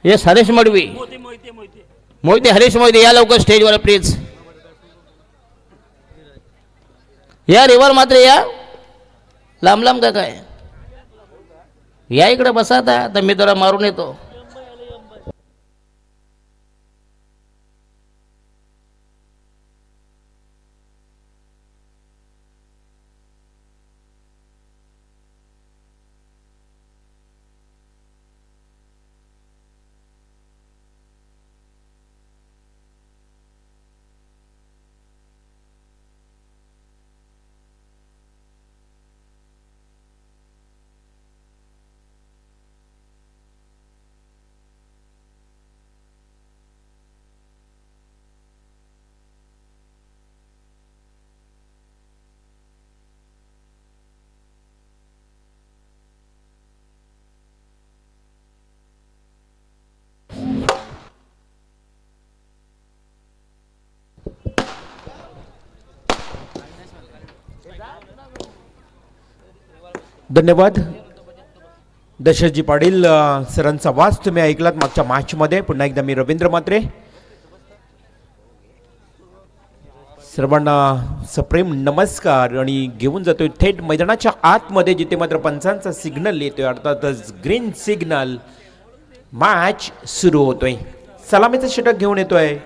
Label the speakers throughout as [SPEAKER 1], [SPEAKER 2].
[SPEAKER 1] Yes Harish Madavi, Mohite Harish Mohite या लवकर स्टेजवर प्लीज. या रिवर मात्र या लांब लांब का काय या इकडे बसा आता मी जरा मारून येतो.
[SPEAKER 2] धन्यवाद. दशरथजी पाटील सरांचा वास तुम्ही ऐकलात मागच्या मॅचमध्ये. पुन्हा एकदा मी रवींद्र म्हात्रे सर्वांना सप्रेम नमस्कार आणि घेऊन जातोय थेट मैदानाच्या आतमध्ये, जिथे मात्र पंचांचा सिग्नल येतोय, अर्थातच ग्रीन सिग्नल. मॅच सुरू होतोय. सलामीचं षटक घेऊन येतोय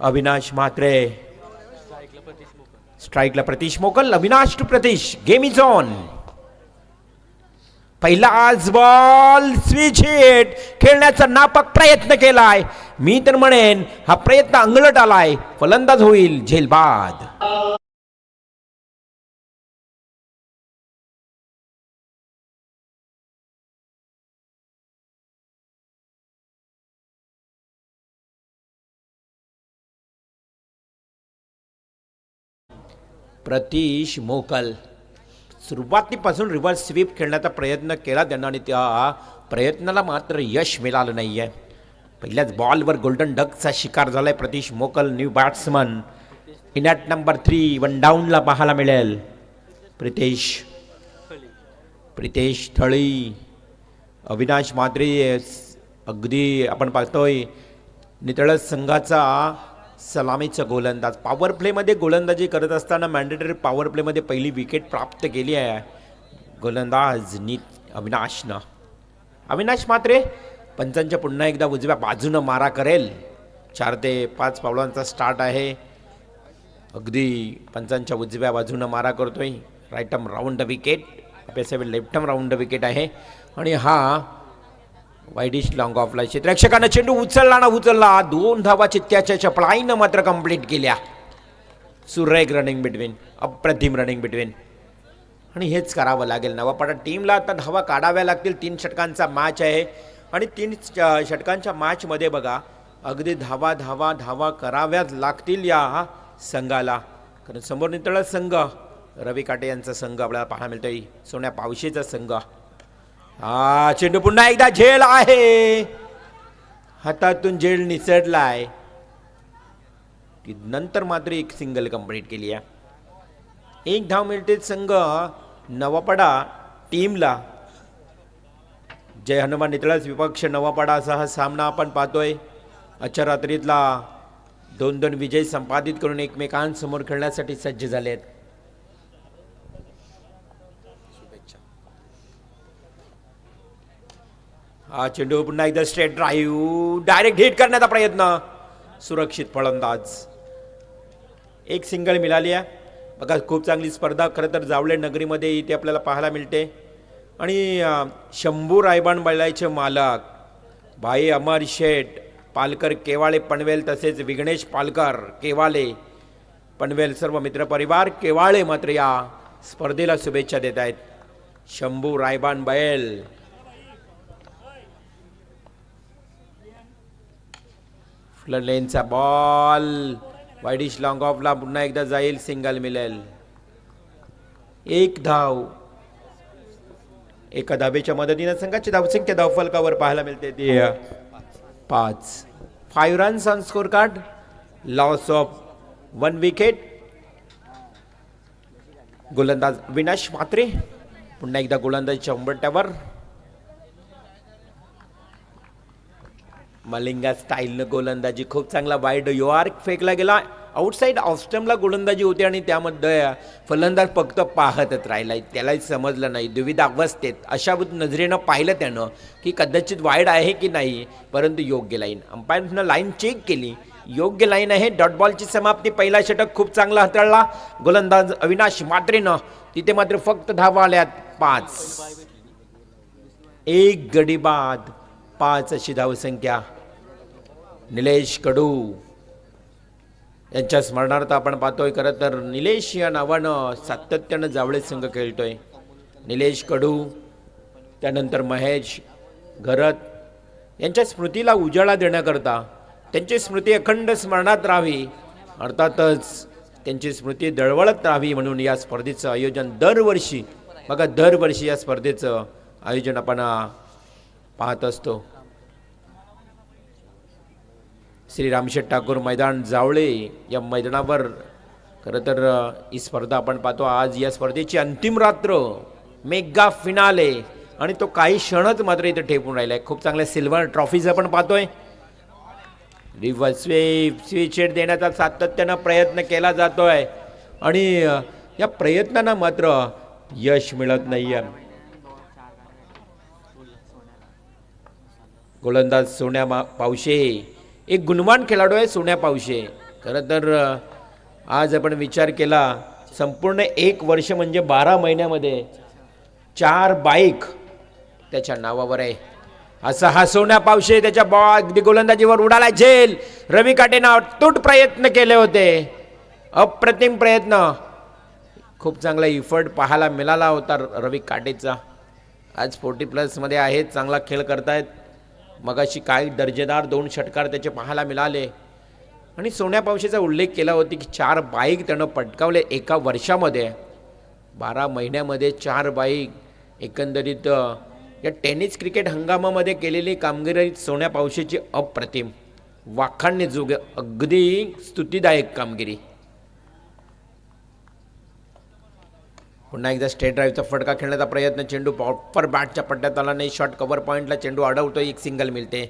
[SPEAKER 2] अविनाश म्हात्रे. स्ट्राईकला Pratish Mokal. Avinash to Pratish. Game is on. पहिलाच बॉल स्विच हिट खेळण्याचा नापाक प्रयत्न केलाय. मी तर म्हणेन हा प्रयत्न अंगलट आलाय. फलंदाज होईल झेलबाद. प्रतीश मोकल सुरुवातीपासून रिव्हर्स स्वीप खेळण्याचा प्रयत्न केला त्यांना आणि त्या प्रयत्नाला मात्र यश मिळालं नाही आहे. पहिल्याच बॉलवर गोल्डन डकचा शिकार झालाय Pratish Mokal. New batsman in at number 3 one डाऊनला पाहायला मिळेल. प्रितेश थळी. अविनाश म्हात्रे अगदी आपण पाहतोय नितळस संघाचा सलामीचा गोलंदाज. पॉवर प्लेमध्ये गोलंदाजी करत असताना मॅन्डेटरी पॉवर प्लेमध्ये पहिली विकेट प्राप्त केली आहे गोलंदाज अविनाशनं. अविनाश म्हात्रे पंचांच्या पुन्हा एकदा उजव्या बाजूनं मारा करेल. 4 ते 5 पावलांचा स्टार्ट आहे. अगदी पंचांच्या उजव्या बाजूनं मारा करतोय. Right arm round the wicket. आपल्या left arm round the wicket आहे आणि हा वाईडिश लॉंग ऑफला. क्षेत्ररक्षकानं चेंडू उचलला. 2 धावा चित्त्याच्या चपळाईनं मात्र कंप्लीट केल्या. सुरेख रनिंग बिटवीन. अप्रतिम रनिंग बिटवीन. आणि हेच करावं लागेल नवापाडा टीमला. आता धावा काढाव्या लागतील. 3 षटकांचा मॅच आहे आणि 3 षटकांच्या मॅचमध्ये बघा अगदी धावा कराव्याच लागतील या संघाला. कारण समोर नितळस संघ रवी काटे यांचा संघ आपल्याला पाहायला मिळतोय. सोन्या पावशेचा संघ. हा चेंडू पुन्हा एकदा झेल आहे. हातातून झेल निसटलाय. नंतर मात्र एक सिंगल कंप्लीट केली आहे. 1 धाव मिळते संघ नवापाडा टीमला. जय हनुमान नितळस विपक्ष नवापाडा असा हा सामना आपण पाहतोय. आजच्या रात्रीतला 2-2 विजय संपादित करून एकमेकांसमोर खेळण्यासाठी सज्ज झाले आहेत. हा चेंडू पुन्हा एकदा स्ट्रेट ड्राईव्ह. डायरेक्ट हिट करण्याचा प्रयत्न. सुरक्षित फलंदाज. एक सिंगल मिळाली आहे. बघा खूप चांगली स्पर्धा खरं तर जावळे नगरीमध्ये इथे आपल्याला पाहायला मिळते. आणि शंभू रायबान बळायचे मालक भाई अमर शेठ पालकर केवाळे पनवेल, तसेच विघ्नेश पालकर केवाळे पनवेल, सर्व मित्रपरिवार केवाळे मात्र या स्पर्धेला शुभेच्छा देत आहेत. शंभू रायबान बैल. फ्लड लेनचा बॉल वाईडिश लॉंग ऑफला पुन्हा एकदा जाईल. सिंगल मिळेल. 1 धाव. एका धावेच्या मदतीने संघाची धावसंख्या धावफलकावर पाहायला मिळते ती 5. 5 runs on score card. Loss of 1 wicket. गोलंदाज अविनाश म्हात्रे पुन्हा एकदा गोलंदाजीच्या उंबरठ्यावर. मलिंगा स्टाईलनं गोलंदाजी, खूप चांगला वाईड यॉर्क फेकला गेला. आउटसाईड ऑफस्टम्पला गोलंदाजी होती आणि त्यामध्ये फलंदाज फक्त पाहतच राहिला. त्यालाही समजलं नाही, दुविधा अवस्थेत अशा नजरेनं पाहिलं त्यानं की कदाचित वाईड आहे की नाही, परंतु योग्य लाईन. अंपायरनं लाईन चेक केली, योग्य लाईन आहे. डॉट बॉलची समाप्ती. पहिला षटक खूप चांगला हाताळला गोलंदाज अविनाश म्हात्रेनं. तिथे मात्र फक्त धावा आल्यात 5. एक गडी बाद, 5 अशी धावसंख्या. निलेश कडू यांच्या स्मरणार्थ आपण पाहतोय. खरं तर निलेश या नावानं सातत्यानं जावळे संघ खेळतोय. निलेश कडू, त्यानंतर महेश घरत यांच्या स्मृतीला उजाळा देण्याकरता, त्यांची स्मृती अखंड स्मरणात राहावी, अर्थातच त्यांची स्मृती दळवळत राहावी म्हणून या स्पर्धेचं आयोजन दरवर्षी या स्पर्धेचं आयोजन आपण पाहत असतो. श्री रामशेठ ठाकूर मैदान जावळे या मैदानावर खरं तर ही स्पर्धा आपण पाहतो. आज या स्पर्धेची अंतिम रात्र, मेगा फिनाले, आणि तो काही क्षणच मात्र इथे ठेपून राहिला आहे. खूप चांगल्या सिल्वर ट्रॉफीज आपण पाहतोय. रिव्हर्स स्विच देण्याचा सातत्यानं प्रयत्न केला जातोय आणि या प्रयत्नांना मात्र यश मिळत नाहीये. गोलंदाज सोन्या पावशे एक गुणवान खेळाडू आहे. सोन्या पावशे खरं तर आज आपण विचार केला, संपूर्ण 1 वर्ष म्हणजे 12 महिन्यामध्ये 4 बाईक त्याच्या नावावर आहे. असा हा सोन्या पावशे त्याच्या अगदी गोलंदाजीवर उडाला झेल. रवी काटेनं अतूट प्रयत्न केले होते, अप्रतिम प्रयत्न, खूप चांगला इफर्ट पाहायला मिळाला होता रवी काटेचा. आज 40+ मध्ये आहेत, चांगला खेळ करतायत. मगाशी काही दर्जेदार 2 षटकार त्याचे पाहायला मिळाले. आणि सोन्या पावशेचा उल्लेख केला होता की 4 बाईक त्यानं पटकावले एका वर्षामध्ये. 12 महिन्यामध्ये 4 बाईक. एकंदरीत या टेनिस क्रिकेट हंगामामध्ये केलेली कामगिरी सोन्या पावशेची अप्रतिम, वाखाणण्याजोग्य, अगदी स्तुतीदायक कामगिरी. पुन्हा एकदा स्ट्रेट ड्राईव्हचा फटका खेळण्याचा प्रयत्न, चेंडू प्रॉपर बॅटच्या पट्ट्यात आला नाही. शॉर्ट कव्हर पॉईंटला चेंडू अडवतो, एक सिंगल मिळते.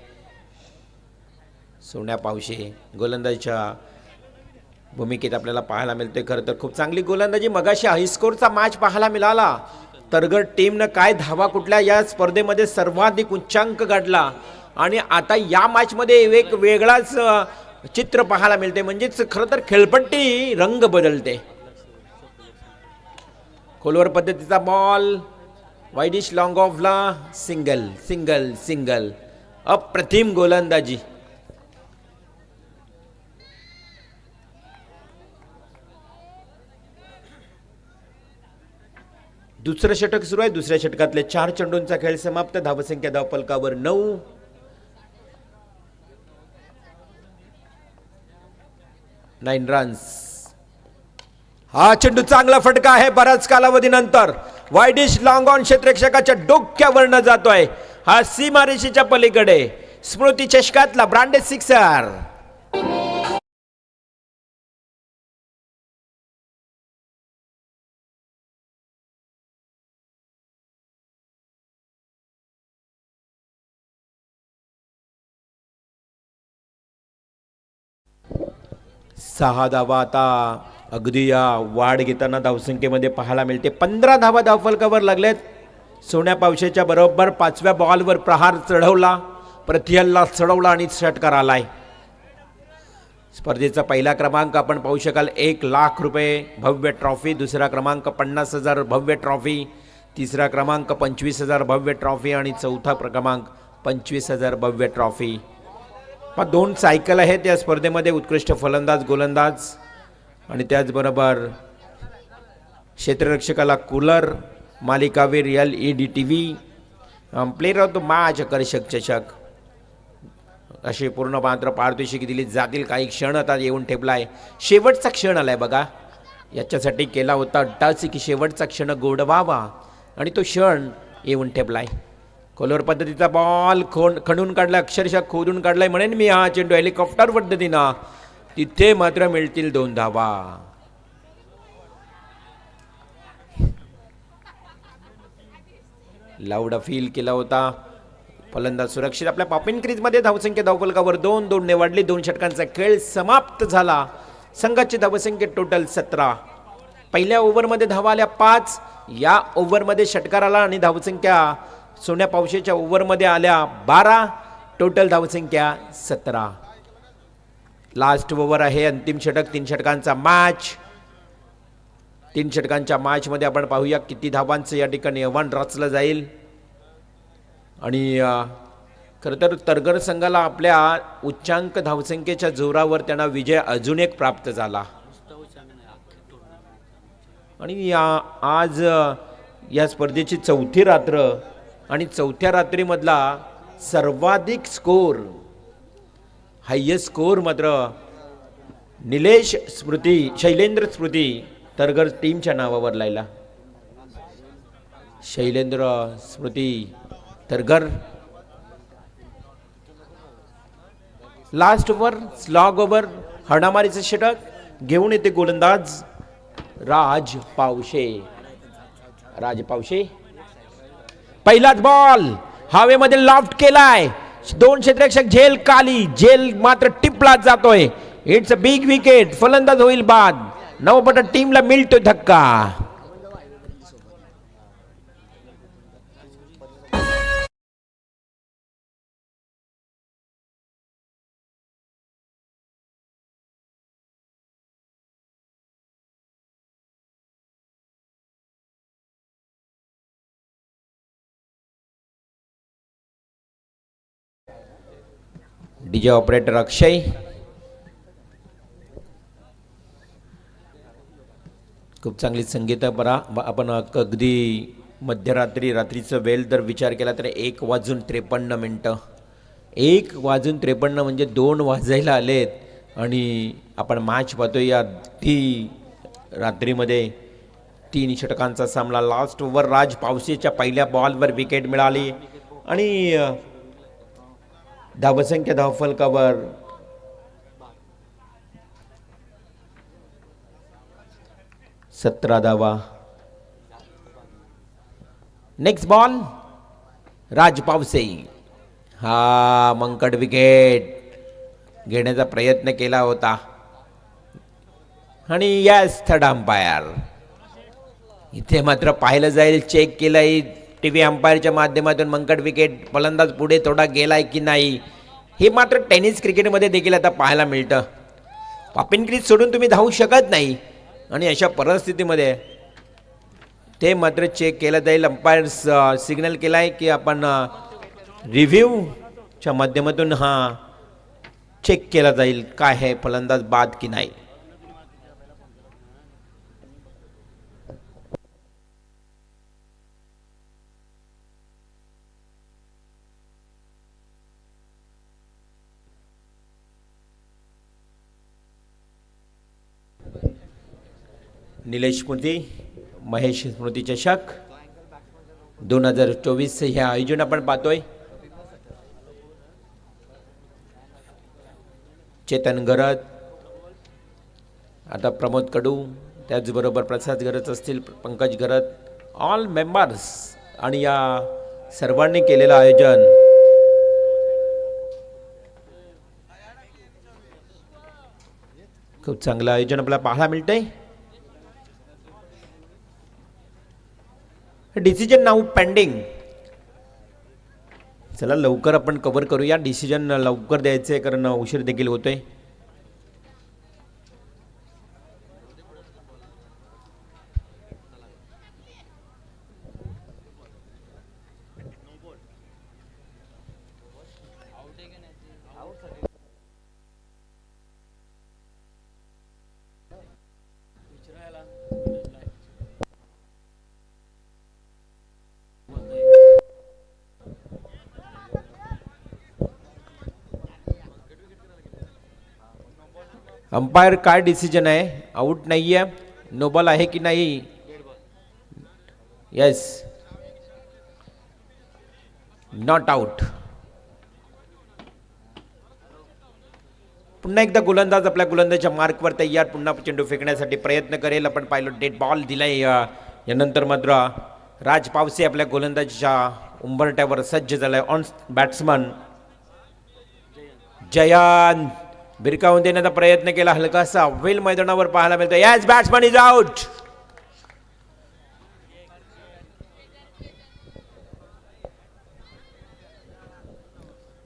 [SPEAKER 2] सोन्या पावशे गोलंदाजीच्या भूमिकेत आपल्याला पाहायला मिळते. खरं तर खूप चांगली गोलंदाजी. मगाशी हायस्कोरचा मॅच पाहायला मिळाला. तरगड टीमनं काय धावा कुठल्या या स्पर्धेमध्ये सर्वाधिक उच्चांक गाठला आणि आता या मॅचमध्ये एक वेगळाच चित्र पाहायला मिळते. म्हणजेच खरं तर खेळपट्टी रंग बदलते. खोलवर पद्धतीचा बॉल, वाईडिश लॉंग ऑफला सिंगल सिंगल सिंगल. अप्रतिम गोलंदाजी. दुसरं षटक सुरू आहे. दुसऱ्या षटकातले 4 चेंडूंचा खेळ समाप्त. धावसंख्या धावफलकावर 9. 9 रन्स. हा चेंडू चांगला फटका आहे. बराच कालावधीनंतर वाईडिश लॉंग ऑन क्षेत्ररक्षकाच्या डोक्यावरनं जातोय. हा सीमारेषेच्या पलीकडे स्मृती चषकातला ब्रँडेड सिक्सर. सहा धावा आता अगदी या वाढ घेताना धावसंख्येमध्ये पाहायला मिळते. 15 धावा धावफलकावर लागलेत. सोन्या पावशेच्या बरोबर 5व्या बॉलवर प्रहार चढवला, प्रथियलला चढवला आणि षटकार आलाय. स्पर्धेचा पहिला क्रमांक आपण पाहू शकाल 1 लाख रुपये भव्य ट्रॉफी. दुसरा क्रमांक 50,000 भव्य ट्रॉफी. तिसरा क्रमांक 25,000 भव्य ट्रॉफी आणि चौथा क्रमांक 25,000 भव्य ट्रॉफी. 2 सायकल आहेत या स्पर्धेमध्ये. उत्कृष्ट फलंदाज, गोलंदाज आणि त्याचबरोबर क्षेत्ररक्षकाला कूलर, मालिकावीर LED TV, player of the match, आकर्षक चषक असे पूर्ण मात्र पारितोषिक दिली जातील. काही क्षण आता येऊन ठेपला आहे. शेवटचा क्षण आलाय बघा. याच्यासाठी केला होता अट्टासी की शेवटचा क्षण गोडवावा आणि तो क्षण येऊन ठेपलाय. खोलवर पद्धतीचा बॉल खणून काढला, अक्षरशः खोदून काढलाय म्हणेन मी. हा चेंडू हेलिकॉप्टर पद्धतीनं तिथे मात्र मिळतील 2 धावा. लाऊड फील केला होता. फलंदाज सुरक्षित आपल्या पॉपिन क्रीजमध्ये. धावसंख्या धावफलकावर 2-2 वाढली. 2 षटकांचा खेळ समाप्त झाला. संघाची धावसंख्या टोटल 17. पहिल्या ओव्हरमध्ये धावा आल्या 5. या ओव्हरमध्ये षटकार आला आणि धावसंख्या सोन्या पावशेच्या ओव्हरमध्ये आल्या 12. टोटल धावसंख्या 17. लास्ट ओव्हर आहे. अंतिम षटक. 3 षटकांचा मॅच. 3 षटकांच्या मॅचमध्ये आपण पाहूया किती धावांचं या ठिकाणी आव्हान रचलं जाईल. आणि खरं तर तरगर संघाला आपल्या उच्चांक धावसंख्येच्या जोरावर त्यांना विजय अजून एक प्राप्त झाला. आणि आज या स्पर्धेची 4थी रात्र आणि 4थ्या रात्रीमधला सर्वाधिक स्कोर, हायेस्ट स्कोर मात्र शैलेंद्र स्मृती तरगर टीमच्या नावावर लायला. शैलेंद्र स्मृती तरगर. लास्ट ओव्हर स्लॉग ओव्हर हाणामारीचं षटक घेऊन येते गोलंदाज राज पावशे. पहिलाच बॉल हवेमध्ये लॉफ्ट केलाय. 2 क्षेत्ररक्षक झेल खाली. झेल मात्र टिपला जातोय. It's a big wicket. फलंदाज होईल बाद. नवपटा टीमला मिळतोय धक्का. डीजे ऑपरेटर अक्षय. खूप चांगली संगीत परा. आपण अगदी मध्यरात्री रात्रीचं वेळ जर विचार केला तर 1:53. 1:53 म्हणजे 2 वाजायला आलेत आणि आपण मॅच पाहतोय या ती रात्रीमध्ये. 3 षटकांचा सामना. लास्ट ओव्हर राज पावसेच्या पहिल्या बॉलवर विकेट मिळाली आणि धावसंख्या धावफलकावर 17 धावा. नेक्स्ट बॉल राज पावसे. हा मंकड विकेट घेण्याचा प्रयत्न केला होता आणि यस थर्ड अंपायर. इथे मात्र पाहिलं जाईल, चेक केलंय टीव्ही अंपायरच्या माध्यमातून मंकड विकेट. फलंदाज पुढे थोडा गेलाय की नाही हे मात्र टेनिस क्रिकेटमध्ये देखील आता पाहायला मिळतं. पॉपिन क्रीज सोडून तुम्ही धावू शकत नाही आणि अशा परिस्थितीमध्ये ते मात्र चेक केलं जाईल. अंपायर सिग्नल केलाय की आपण रिव्ह्यूच्या माध्यमातून हा चेक केला जाईल काय आहे फलंदाज बाद की नाही. निलेश स्मृती महेश स्मृती चषक 2024 हे आयोजन आपण पाहतोय. चेतन गरज, आता प्रमोद कडू, त्याचबरोबर प्रसाद गरज असतील, पंकज गरज, ऑल मेंबर्स आणि या सर्वांनी केलेलं आयोजन खूप चांगलं आयोजन आपल्याला पाहायला मिळतंय. Decision now pending. चला लवकर आपण कव्हर करूया. डिसिजन लवकर द्यायचे कारण उशीर देखील होतोय. अंपायर काय डिसिजन आहे? आउट नाही आहे, नो बॉल आहे की नाही? Yes, not out. पुन्हा एकदा गोलंदाज आपल्या गोलंदाजच्या मार्कवर तयार. पुन्हा चेंडू फेकण्यासाठी प्रयत्न करेल. आपण पाहिलं डेड बॉल दिलाय. यानंतर मात्र राज पावसे आपल्या गोलंदाजीच्या उंबरट्यावर सज्ज झालाय ऑन बॅट्समन जयंत भिरकावून देण्याचा प्रयत्न केला, हलकासा वेल मैदानावर पाहायला मिळतो. Yes, batsman is out.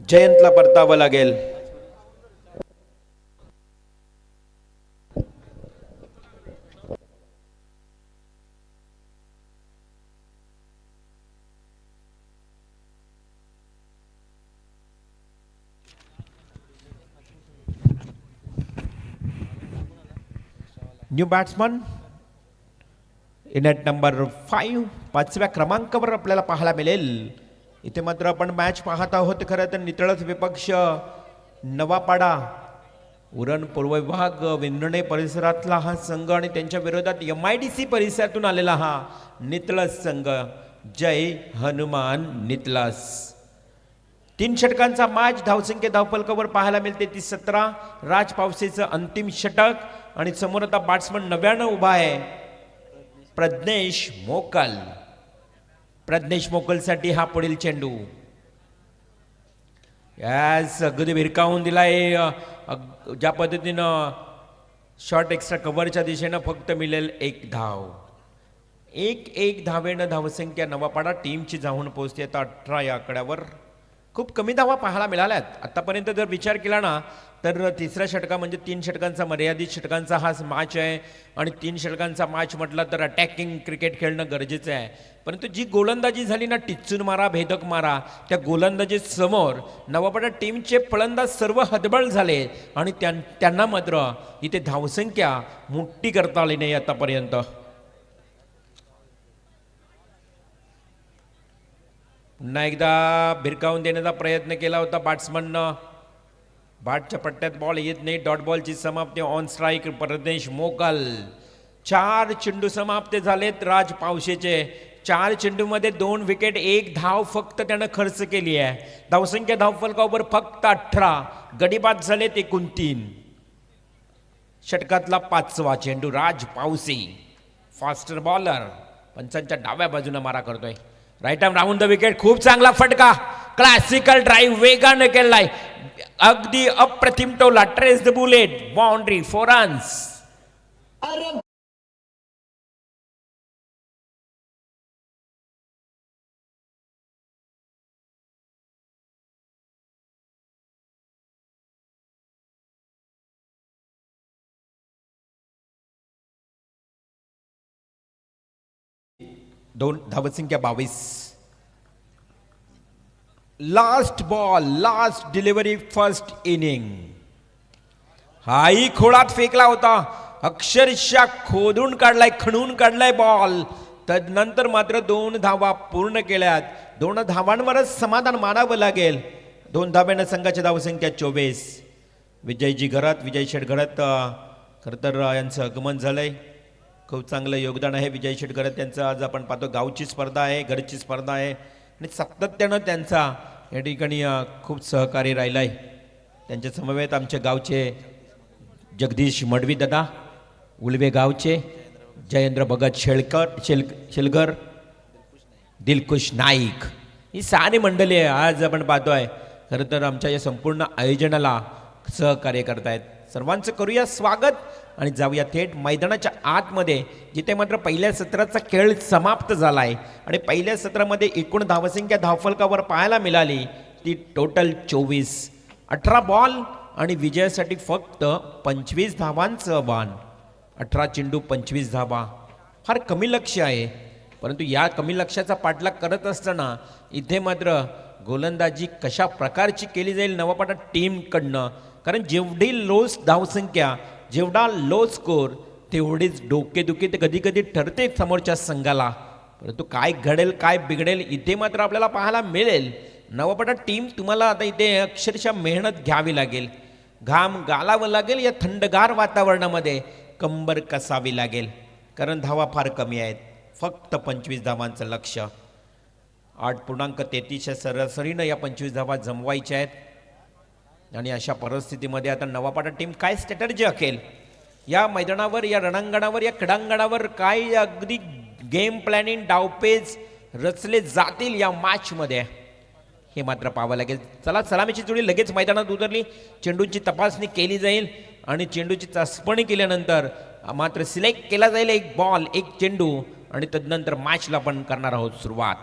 [SPEAKER 2] जयंतला परतावं लागेल. New batsman in at number 5, 5व्या क्रमांकावर आपल्याला पाहायला मिळेल. इथे मात्र आपण मॅच पाहत आहोत. खरं तर नितळच विपक्ष नवापाडा उरण पूर्व विभाग विंधणे परिसरातला हा संघ आणि त्यांच्या विरोधात MIDC परिसरातून आलेला हा नितळस संघ. जय हनुमान नितळस. 3 षटकांचा मॅच. धावसंख्या धावफलकावर पाहायला मिळते ती 17. राज पावसेचं अंतिम षटक आणि समोर आता बॅट्समन 99 उभा आहे प्रज्ञेश मोकल. प्रज्ञेश मोकलसाठी हा पुढील चेंडू. यास अगदी भिरकावून दिलाय. ज्या पद्धतीनं शॉर्ट एक्स्ट्रा कव्हरच्या दिशेनं फक्त मिळेल 1 धाव. 1 धावेनं धावसंख्या नवापाडा टीमची जाऊन पोहोचते आता 18 या आकड्यावर. खूप कमी धावा पाहायला मिळाल्यात आतापर्यंत. जर विचार केला ना तर तिसऱ्या षटका म्हणजे 3 षटकांचा मर्यादित षटकांचा हा मॅच आहे आणि 3 षटकांचा मॅच म्हटला तर अटॅकिंग क्रिकेट खेळणं गरजेचं आहे. परंतु जी गोलंदाजी झाली ना, टिच्चून मारा भेदक मारा, त्या गोलंदाजी समोर नवापाडा टीमचे फलंदाज सर्व हतबल झाले आणि त्यांना मात्र इथे धावसंख्या मोठी करता आली नाही आतापर्यंत. पुन्हा एकदा भिरकावून देण्याचा प्रयत्न केला होता बॅट्समननं. बॅटच्या पट्ट्यात बॉल येत नाही. डॉट बॉलची समाप्ती. ऑन स्ट्राईक प्रज्ञेश मोकल. 4 चेंडू समाप्त झालेत राज पावशेचे. 4 चेंडूमध्ये 2 विकेट, 1 धाव फक्त त्यानं खर्च केली आहे. धावसंख्या धावफलकावर फक्त 18. गडीबाद झालेत 29. षटकातला 5वा चेंडू. राज पावसे फास्टर बॉलर पंचांच्या डाव्या बाजूने मारा करतोय. Right arm round the wicket. खूप चांगला फटका. क्लासिकल ड्राईव्ह वेगानं केलाय. अगदी अप्रतिम टोला. Trace the bullet. Boundary 4 runs. दोन धावसंख्या 22. Last ball, last delivery, first inning. हाही खोळात फेकला होता. अक्षरशः खोदून काढलाय, खणून काढलाय बॉल. तदनंतर मात्र 2 धावा पूर्ण केल्यात. 2 धावांवरच समाधान मानावं लागेल. 2 धाव्यानं संघाची धावसंख्या 24. विजयजी घरात, विजय शेठ घरात खरं तर यांचं आगमन झालंय. खूप चांगलं योगदान आहे विजय शेठ घरात त्यांचं. आज आपण पाहतो गावची स्पर्धा आहे, घरची स्पर्धा आहे आणि सातत्यानं त्यांचा या ठिकाणी खूप सहकारी राहिला आहे. त्यांच्या समवेत आमच्या गावचे जगदीश मडवी दादा, उलवे गावचे जयेंद्र भगत शेलकर, दिलखुश नाईक, ही 6 मंडळी आहे आज आपण पाहतोय. खरं तर आमच्या या संपूर्ण आयोजनाला सहकार्य करतायत. सर्वांचं करूया स्वागत आणि जाऊया थेट मैदानाच्या आतमध्ये, जिथे मात्र पहिल्या सत्राचा खेळ समाप्त झाला आहे आणि पहिल्या सत्रामध्ये एकूण धावसंख्या धावफलकावर पाहायला मिळाली ती टोटल 24. 18 बॉल आणि विजयासाठी फक्त 25 धावांचं आव्हान. 18 चेंडू 25 धावा. फार कमी लक्ष्य आहे, परंतु या कमी लक्ष्याचा पाठलाग करत असताना इथे मात्र गोलंदाजी कशा प्रकारची केली जाईल नवापाडा टीमकडनं. कारण जेवढी लोस धावसंख्या, जेवढा लो स्कोर, तेवढीच डोकेदुखी ते कधी कधी ठरते समोरच्या संघाला. परंतु काय घडेल काय बिघडेल इथे मात्र आपल्याला पाहायला मिळेल. नवापाडा टीम तुम्हाला आता इथे अक्षरशः मेहनत घ्यावी लागेल, घाम गालावं लागेल, या थंडगार वातावरणामध्ये कंबर कसावी लागेल. कारण धावा फार कमी आहेत, फक्त 25 धावांचं लक्ष. 8.33 सरासरीनं या 25 धावा जमवायच्या आहेत. आणि अशा परिस्थितीमध्ये आता नवापाडा टीम काय स्ट्रॅटर्जी आखेल या मैदानावर, या रणांगणावर, या क्रीडांगणावर, काय अगदी गेम प्लॅनिंग, डावपेच रचले जातील या मॅचमध्ये हे मात्र पाहावं लागेल. चला, सलामीची जोडी लगेच मैदानात उतरली. चेंडूची तपासणी केली जाईल आणि चेंडूची चाचपणी केल्यानंतर मात्र सिलेक्ट केला जाईल एक बॉल एक चेंडू आणि तदनंतर मॅचला आपण करणार आहोत सुरुवात.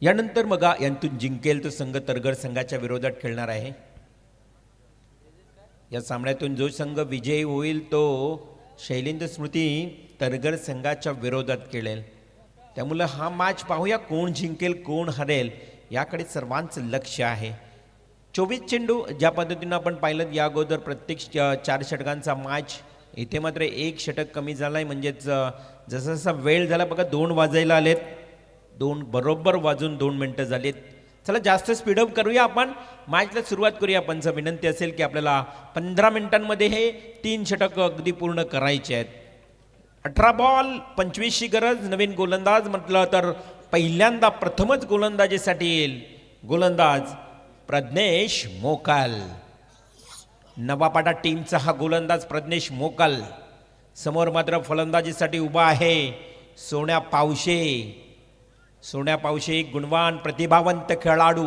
[SPEAKER 2] यानंतर मग यांतून जिंकेल तो संघ तरगड संघाच्या विरोधात खेळणार आहे. या सामन्यातून जो संघ विजयी होईल तो शैलेंद्र स्मृती तरगड संघाच्या विरोधात खेळेल. त्यामुळे हा मॅच पाहूया कोण जिंकेल कोण हरेल याकडे सर्वांचं लक्ष आहे. 24 चेंडू ज्या पद्धतीनं आपण पाहिलं या अगोदर प्रत्येक 4 षटकांचा मॅच. इथे मात्र 1 षटक कमी झालाय म्हणजेच जसा जसा वेळ झाला बघा 2 वाजायला आलेत. 2 बरोबर वाजून 2 मिनिटं झालीत. चला जास्त स्पीडअप करूया आपण मॅचला सुरुवात करूया. पंच विनंती असेल की आपल्याला 15 मिनिटांमध्ये हे 3 षटक अगदी पूर्ण करायचे आहेत. 18 बॉल 25ची गरज. नवीन गोलंदाज म्हटलं तर पहिल्यांदा प्रथमच गोलंदाजीसाठी येईल गोलंदाज प्रज्ञेश मोकाल. नवापाडा टीमचा हा गोलंदाज प्रज्ञेश मोकाल. समोर मात्र फलंदाजीसाठी उभा आहे सोन्या पावशे. सोन्या पावशे गुणवान प्रतिभावंत खेळाडू.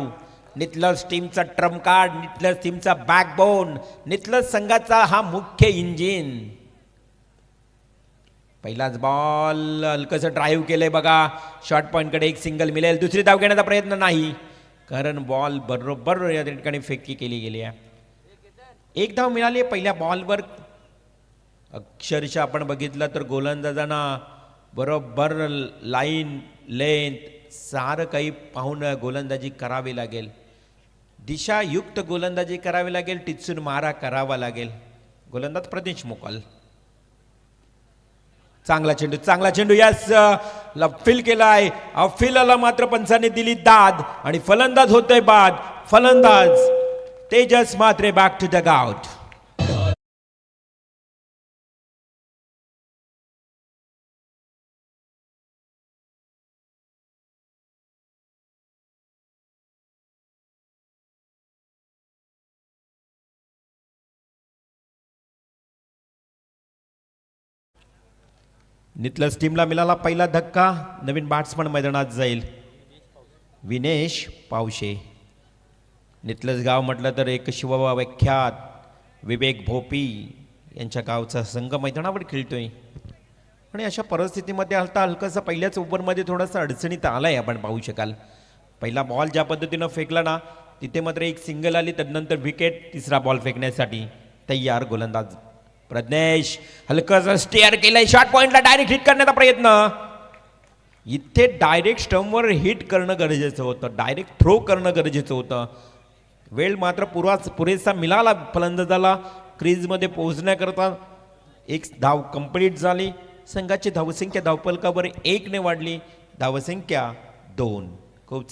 [SPEAKER 2] नितलस टीमचा ट्रम्प कार्ड, नितलस टीमचा बॅकबोन, नितलस संघाचा हा मुख्य इंजिन. पहिलाच बॉल हलकसं ड्राईव्ह केलंय बघा. शॉर्ट पॉईंटकडे एक सिंगल मिळेल. दुसरी धाव घेण्याचा प्रयत्न नाही कारण बॉल बरोबर या ठिकाणी फेकी केली गेली आहे. 1 धाव मिळाली पहिल्या बॉलवर. अक्षरशः आपण बघितलं तर गोलंदाजांना बरोबर लाईन लेंथ सारं काही पाहून गोलंदाजी करावी लागेल. दिशायुक्त गोलंदाजी करावी लागेल. टिचून मारा करावा लागेल. गोलंदाज प्रज्ञेश मोकाल. चांगला चेंडू यास फील केलाय. फीलला मात्र पंचाने दिली दाद आणि फलंदाज होतोय बाद. फलंदाज तेजस मात्रे बॅक टू द आउट. नितलस टीमला मिळाला पहिला धक्का. नवीन बॅट्समन मैदानात जाईल विनेश पावशे. नितलस गाव म्हटलं तर एक शिवविख्यात विवेक भोपी यांच्या गावचा संघ मैदानावर खेळतोय आणि अशा परिस्थितीमध्ये हलकासा पहिल्याच ओव्हरमध्ये थोडासा अडचणीत आलाय आपण पाहू शकाल. पहिला बॉल ज्या पद्धतीनं फेकला ना तिथे मात्र एक सिंगल आली. त्यानंतर विकेट. तिसरा बॉल फेकण्यासाठी तयार गोलंदाज प्रज्ञेश. हलकं स्टेअर केलंय. शॉर्ट पॉइंटला डायरेक्ट हिट करण्याचा प्रयत्न. इथे डायरेक्ट स्टंपवर हिट करणं गरजेचं होतं. डायरेक्ट थ्रो करणं गरजेचं होतं. वेळ मात्र पुरेसा मिळाला फलंदाजाला क्रीजमध्ये पोहोचण्याकरता. 1 धाव कंप्लीट झाली. संघाची धावसंख्या धावफलकावर 1 ने वाढली. धावसंख्या 2. खूप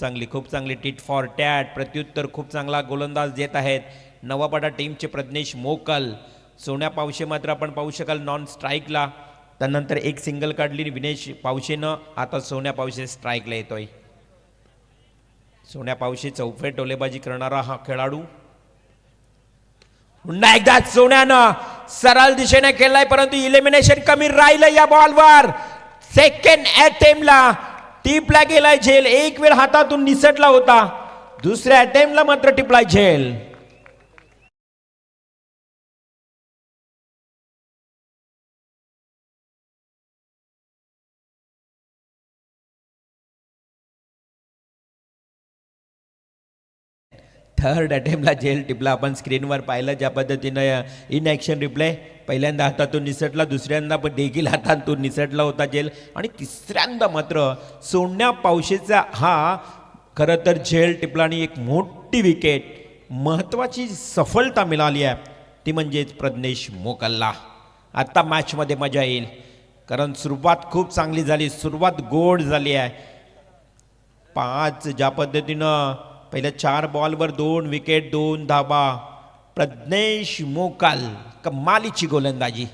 [SPEAKER 2] चांगली टिट फॉर टॅट. प्रत्युत्तर खूप चांगला गोलंदाज देत आहेत नवापाडा टीमचे प्रज्ञेश मोकाल. सोन्या पावशे मात्र आपण पाहू शकाल नॉन स्ट्राईकला. त्यानंतर एक सिंगल काढली विनेश पावशेनं. आता सोन्या पावशे स्ट्राईकला येतोय. सोन्या पावशे चौफेर टोलेबाजी करणारा हा खेळाडू. पुन्हा एकदा सोन्यानं सरळ दिशेने खेळलाय परंतु इलिमिनेशन कमी राहिलं या बॉलवर. सेकंड अटेम्प्टला टिपला गेलाय झेल. एक वेळ हातातून निसटला होता. दुसऱ्या अटेम्प्टला मात्र टिपलाय झेल. थर्ड अटेम्प्टला झेल टिपला. आपण स्क्रीनवर पाहिलं ज्या पद्धतीनं इन ॲक्शन रिप्ले. पहिल्यांदा हातातून निसटला. दुसऱ्यांदा पण देखील हातातून निसटला होता झेल. आणि तिसऱ्यांदा मात्र सोन्या पावशेचा हा खरं तर झेल टिपला आणि एक मोठी विकेट महत्त्वाची सफलता मिळाली आहे ती म्हणजेच प्रज्ञेश मोकालला. आत्ता मॅचमध्ये मजा येईल कारण सुरुवात खूप चांगली झाली. सुरुवात गोड झाली आहे. 5 ज्या पद्धतीनं पहिल्या 4 बॉलवर 2 विकेट 2 धाबा. प्रज्ञेश मोकाल कमालीची गोलंदाजी.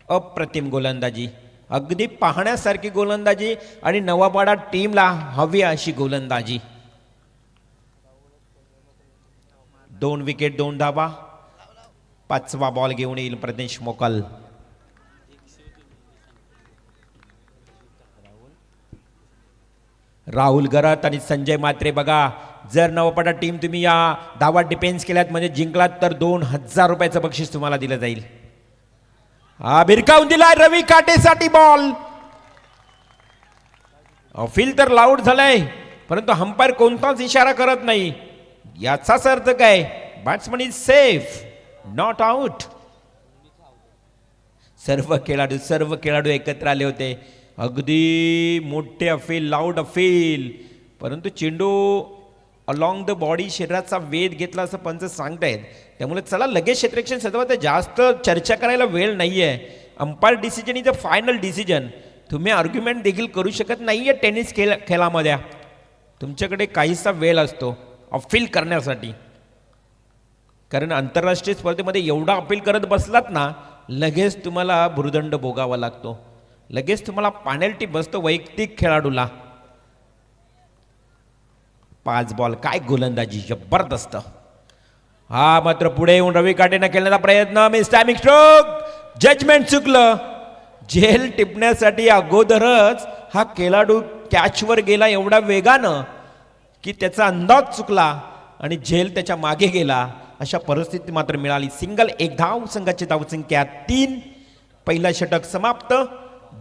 [SPEAKER 2] अप्रतिम गोलंदाजी. अगदी पाहण्यासारखी गोलंदाजी आणि नवापाडा टीमला हवी अशी गोलंदाजी. 2 विकेट 2 धावा. 5वा बॉल घेऊन येईल प्रदेश मोकल. राहुल गरात आणि संजय मात्रे बघा, जर नवापाडा टीम तुम्ही या धावा डिफेन्स केल्यात म्हणजे जिंकलात तर 2000 रुपयाचं बक्षीस तुम्हाला दिलं जाईल. हा भिरकावून दिलाय रवी काटेसाठी बॉल. फील तर लाऊड झालंय परंतु अंपायर कोणताच इशारा करत नाही. याचाच अर्थ काय, batsman is safe, not out. सर्व खेळाडू एकत्र आले होते. अगदी मोठे अपील, लाऊड अपील, परंतु चेंडू अलॉंग द बॉडी शरीराचा वेध घेतला असं पंच सांगतायत. त्यामुळे चला लगेच क्षेत्ररक्षण सदवात जास्त चर्चा करायला वेळ नाहीये. Umpire decision is a final decision. तुम्ही आर्ग्युमेंट देखील करू शकत नाहीये टेनिस खेळामध्ये. तुमच्याकडे काहीसा वेळ असतो अपील करण्यासाठी, कारण आंतरराष्ट्रीय स्पर्धेमध्ये एवढा अपील करत बसलात ना लगेच तुम्हाला भुर्दंड भोगावा लागतो, लगेच तुम्हाला पेनल्टी बसतो वैयक्तिक खेळाडूला. 5 बॉल, काय गोलंदाजी जबरदस्त. हा मात्र पुढे येऊन रवी काटेनं केलेला प्रयत्न, मिस टायमिंग स्ट्रोक, जजमेंट चुकलं. झेल टिपण्यासाठी अगोदरच हा खेळाडू कॅचवर गेला एवढ्या वेगानं की त्याचा अंदाज चुकला आणि झेल त्याच्या मागे गेला. अशा परिस्थिती मात्र मिळाली. सिंगल, 1 धाव, संघाची धावसंख्या 3. पहिला षटक समाप्त.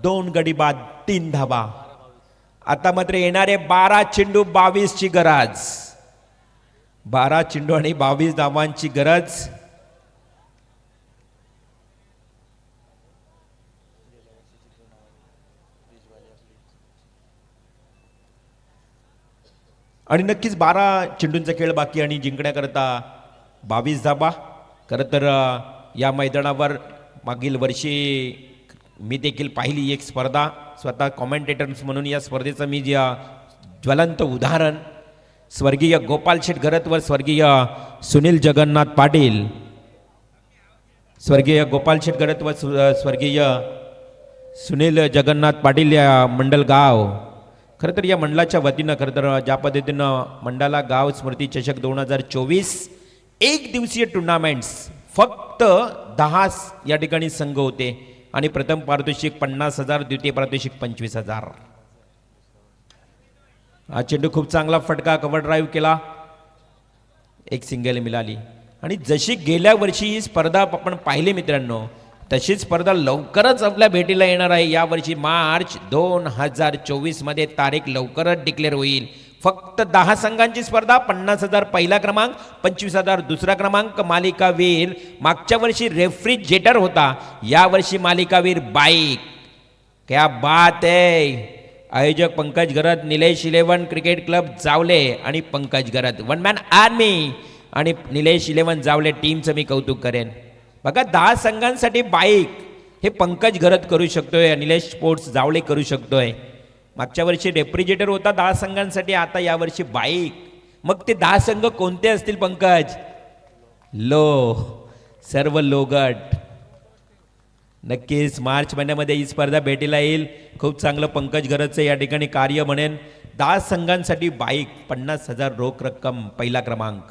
[SPEAKER 2] 2 गडी बाद, 3 धावा. आता मात्र येणारे 12 चेंडू 22 ची गरज. 12 चेंडू आणि 22 धावांची गरज. आणि नक्कीच 12 चेंडूंचा खेळ बाकी आणि जिंकण्याकरता 22 धावा. खरं तर या मैदानावर मागील वर्षी मी देखील पाहिली एक स्पर्धा, स्वतः कॉमेंटेटर्स म्हणून या स्पर्धेचं मी ज्वलंत उदाहरण. स्वर्गीय गोपाल शेठ घरत व स्वर्गीय सुनील जगन्नाथ पाटील, स्वर्गीय गोपाल शेठ घरत व स्वर्गीय सुनील जगन्नाथ पाटील या मंडल गाव. खरं तर या मंडळाच्या वतीनं खरं तर ज्या पद्धतीनं मंडला गाव स्मृती चषक 2024 एक दिवसीय टुर्नामेंट्स, फक्त 10 या ठिकाणी संघ होते आणि प्रथम पारितोषिक 50,000, द्वितीय पारितोषिक 25,000. हा चेंडू खूप चांगला फटका, कव्हर ड्राईव्ह केला, एक सिंगल मिळाली. आणि जशी गेल्या वर्षी ही स्पर्धा आपण पाहिली मित्रांनो, तशी स्पर्धा लवकरच आपल्या भेटीला येणार आहे. यावर्षी मार्च 2024 मध्ये तारीख लवकरच डिक्लेअर होईल. फक्त 10 संघांची स्पर्धा, 50,000 पहिला क्रमांक, 25,000 दुसरा क्रमांक. मालिकावीर मागच्या वर्षी रेफ्रिजरेटर होता, यावर्षी मालिकावीर बाईक. क्या बात है. आयोजक पंकज गरत, निलेश 11 क्रिकेट क्लब जावले आणि पंकज गरत, वन मॅन आर्मी आणि निलेश 11 जावले टीमचं मी कौतुक करेन. बघा 10 संघांसाठी बाईक हे पंकज गरत करू शकतोय, निलेश स्पोर्ट्स जावले करू शकतोय. मागच्या वर्षी रेफ्रिजरेटर होता 10 संघांसाठी, आता यावर्षी बाईक. मग ते 10 संघ कोणते असतील पंकज? सर्व लो गट. नक्कीच मार्च महिन्यामध्ये ही स्पर्धा भेटीला येईल. खूप चांगलं पंकज गरजचं या ठिकाणी कार्य म्हणेन. 10 संघांसाठी बाईक, 50,000 रोख रक्कम, पहिला क्रमांक.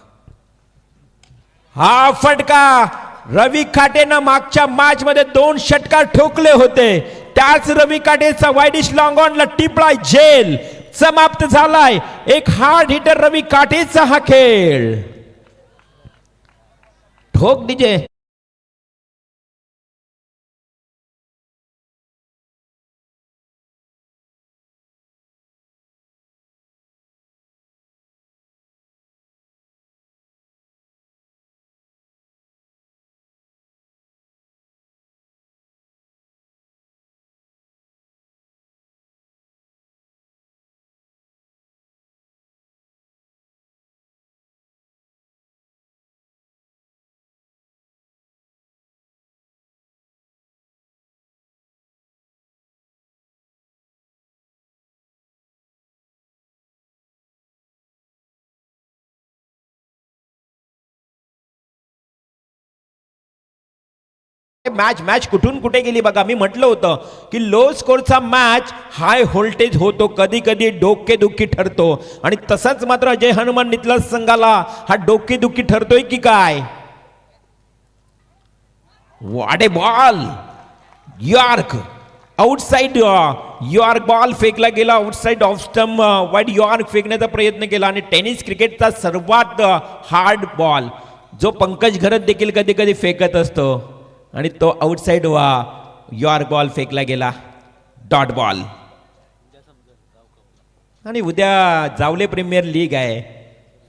[SPEAKER 2] हा फटका रवी काटेनं मागच्या मॅच मध्ये 2 षटकार ठोकले होते. त्याच रवी काटेचा वाईडिश लॉंग ऑनला टिपलाय, झेल समाप्त झालाय. एक हार्ड हिटर रवी काटेचा हा खेळ. ठोक दीजिए. मॅच मॅच कुठून कुठे गेली बघा. मी म्हटलं होतं की लो स्कोरचा मॅच हाय व्होल्टेज होतो, कधी कधी डोकेदुखी ठरतो. आणि तसंच मात्र जय हनुमान नितलस संघाला हा डोकेदुखी ठरतोय की काय. What A ball. York outside York ball फेकला गेला outside off stump. Wide York फेकण्याचा प्रयत्न केला. आणि टेनिस क्रिकेटचा सर्वात हार्ड बॉल जो पंकज घरत देखील कधी कधी फेकत असतो, आणि तो आउटसाइड यॉर्क बॉल फेकला गेला, डॉट बॉल. आणि उद्या जावले प्रीमियर लीग आहे,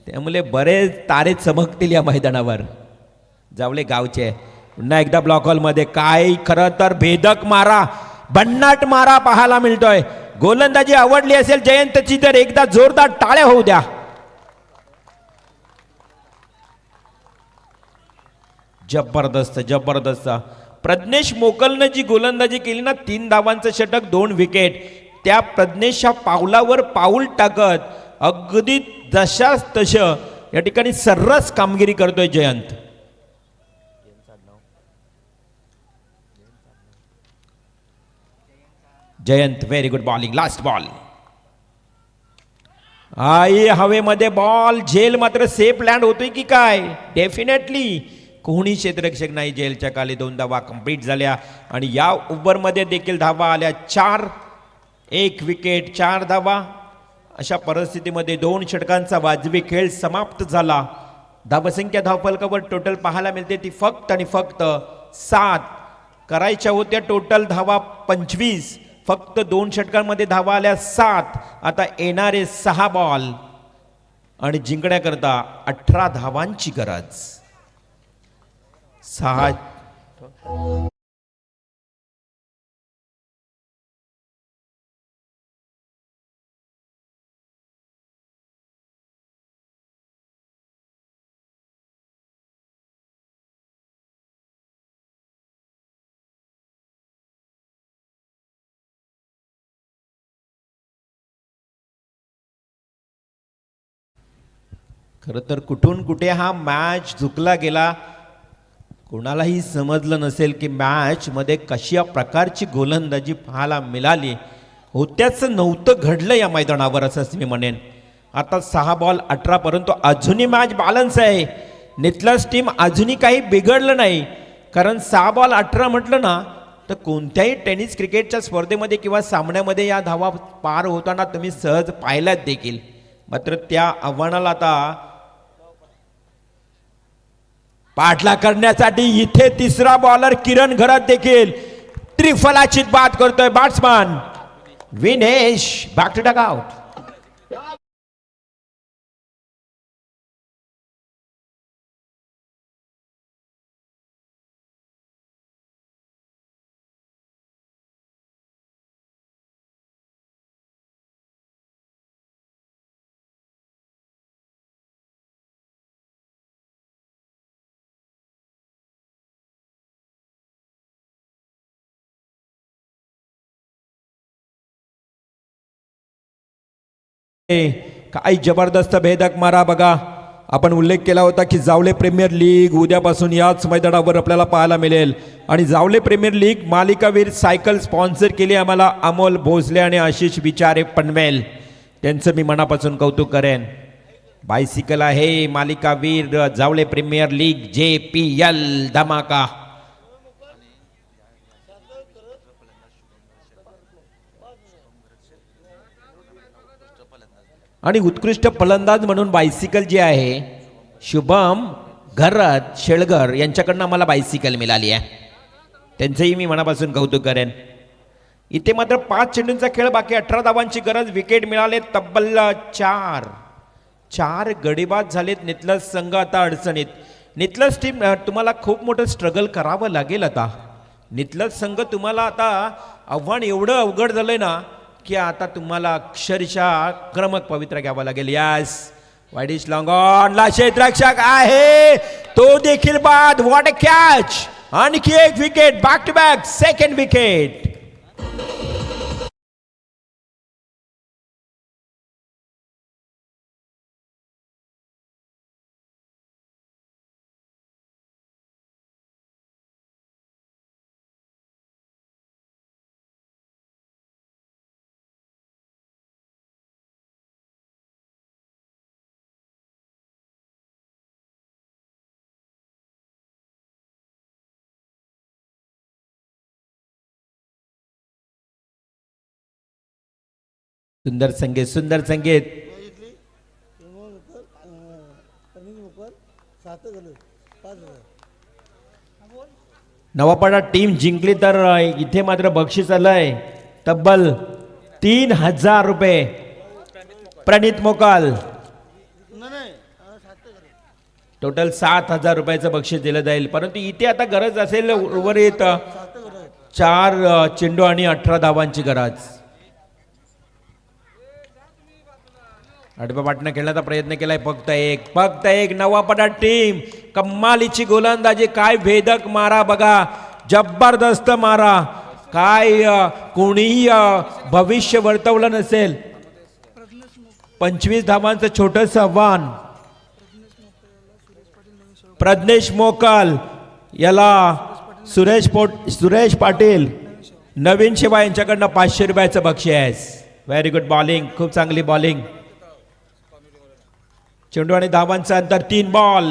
[SPEAKER 2] त्यामुळे बरेच तारे चमकतील या मैदानावर. जावले गावचे पुन्हा एकदा ब्लॉक हॉलमध्ये काय खरं तर भेदक मारा, भन्नाट मारा पाहायला मिळतोय. गोलंदाजी आवडली असेल जयंतची तर एकदा जोरदार टाळ्या होऊ द्या. जबरदस्त जबरदस्त. प्रज्ञेश मोकलनं जी गोलंदाजी केली ना, 3 धावांचं षटक 2 विकेट, त्या प्रज्ञेशच्या पावलावर पाऊल टाकत अगदी जशाच तसं या ठिकाणी सर्रास कामगिरी करतोय Jayant. Jayant very good bowling. Last ball आई हवेमध्ये बॉल. झेल मात्र सेफ लँड होतोय की काय. डेफिनेटली कोणी क्षेत्ररक्षक नाही. झेलच्या खाली 2 धावा कंप्लीट झाल्या. आणि या ओव्हरमध्ये देखील धावा आल्या 4. 1 विकेट 4 धावा. अशा परिस्थितीमध्ये 2 षटकांचा वाजवी खेळ समाप्त झाला. धावसंख्या धावफलकावर टोटल पाहायला मिळते ती फक्त आणि फक्त 7. करायच्या होत्या टोटल धावा 25. फक्त 2 षटकांमध्ये धावा आल्या 7. आता येणारे 6 बॉल आणि जिंकण्याकरता 18 धावांची गरज. 6. खरं तर कुठून कुठे हा मॅच झुकला गेला, कोणालाही समजलं नसेल की मॅच मध्ये कशा प्रकारची गोलंदाजी पाहायला मिळाली. होत्याच नव्हतं घडलं या मैदानावर असंच मी म्हणेन. आता 6 बॉल 18, परंतु अजूनही मॅच बॅलन्स आहे. नितलस टीम अजूनही काही बिघडलं नाही, कारण 6 बॉल 18 म्हटलं ना तर कोणत्याही टेनिस क्रिकेटच्या स्पर्धेमध्ये किंवा सामन्यामध्ये या धावा पार होताना तुम्ही सहज पाहिल्यात देखील. मात्र त्या आव्हानाला आता पाठला करण्यासाठी इथे तिसरा बॉलर किरण घरत देखील त्रिफलाचीत बाद करतोय. Batsman Vinesh back to dugout. काय जबरदस्त भेदक मारा बघा. आपण उल्लेख केला होता की जावले प्रीमियर लीग उद्यापासून याच मैदानावर आपल्याला पाहायला मिळेल. आणि जावले प्रीमियर लीग मालिकावीर सायकल स्पॉन्सर केली आम्हाला अमोल भोसले आणि आशिष विचारे पनवेल. त्यांचं मी मनापासून कौतुक करेन. बायसिकल आहे मालिकावीर जावले प्रीमियर लीग JPL धमाका. आणि उत्कृष्ट फलंदाज म्हणून बायसिकल जे आहे शुभम घरत शेळगर यांच्याकडनं आम्हाला बायसिकल मिळाली आहे. त्यांचंही मी मनापासून कौतुक करेन. इथे मात्र 5 चेंडूंचा खेळ बाकी, 18 धावांची गरज. विकेट मिळाले तब्बल 4 गडीबाद झालेत. नितलस संघ आता अडचणीत. नितलस टीम तुम्हाला खूप मोठं स्ट्रगल करावं लागेल. आता नितलस संघ तुम्हाला आता आव्हान एवढं अवघड झालंय ना की आता तुम्हाला अक्षरशः क्रमक पवित्र घ्यावा लागेल. यस वाईडिश लॉंग ऑन ला क्षेत्ररक्षक आहे तो देखील बाद. What a catch. आणखी एक wicket. Back to back second wicket. सुंदर संगीत, सुंदर संगीत. नवापाडा टीम जिंकली तर इथे मात्र बक्षीस आलंय तब्बल 3,000 रुपये. प्रणित मोकाल टोटल 7,000 रुपयाचं बक्षीस दिलं जाईल. परंतु इथे आता गरज असेल उर्वरित 4 चेंडू आणि 18 धावांची गरज. आडव्या पाटनं खेळण्याचा प्रयत्न केलाय. फक्त एक नवापाडा टीम. कमालीची गोलंदाजी, काय भेदक मारा बघा, जबरदस्त मारा. काय कोणीही भविष्य वर्तवलं नसेल. 25 धावांचं छोटस आव्हान. प्रज्ञेश मोकाल याला सुरेश पाटील नवीन शिवा यांच्याकडनं 500 रुपयाचं बक्षीस. व्हेरी गुड बॉलिंग, खूप चांगली बॉलिंग. चेंडू आणि धावांचं अंतर 3 बॉल.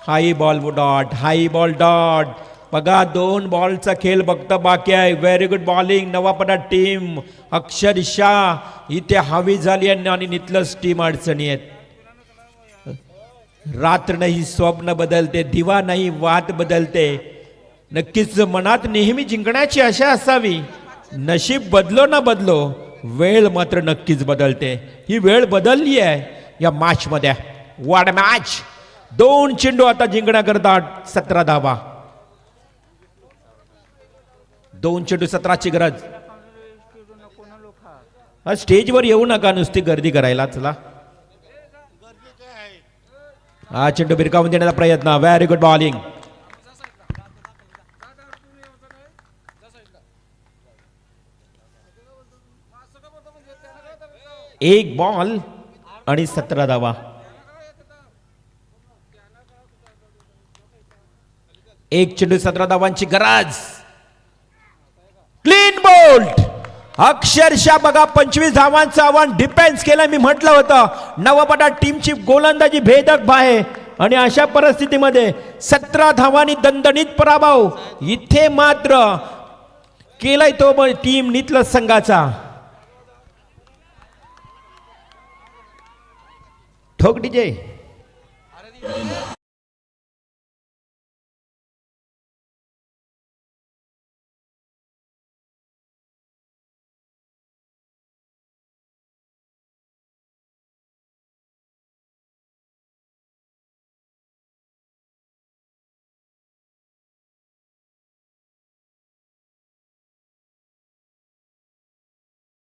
[SPEAKER 2] हाई बॉल डॉट. बघा 2 बॉलचा खेळ बघता बाकी आहे. Very good bowling. Navapada team अक्षरशः इथे हवी झाली आणि नितलस टीम अडचणी आहेत. रात्र नाही स्वप्न बदलते, दिवा नाही वाट बदलते. नक्कीच मनात नेहमी जिंकण्याची आशा असावी. नशीब बदलो ना बदलो, वेळ मात्र नक्कीच बदलते. ही वेळ बदलली आहे या मॅच मध्ये. What match. 2 चेंडू आता जिंकण्याकरता 17 धावा. 2 चेंडू 17ची गरज. स्टेजवर येऊ नका नुसती गर्दी करायला. चला हा चेंडू भिरकावून देण्याचा प्रयत्न. Very good bowling. एक बॉल आणि 17 धावा. एक चेंडू 17 धावांची गरज. Clean bowled. अक्षरशः बघा 25 धावांचं आव्हान डिफेन्स केलं. मी म्हटलं होतं नवापाडा टीमची गोलंदाजी भेदक आहे आणि अशा परिस्थितीमध्ये 17 धावांनी दणदणीत पराभव इथे मात्र केलाय तो टीम नितलस संघाचा. ठोक डीजे.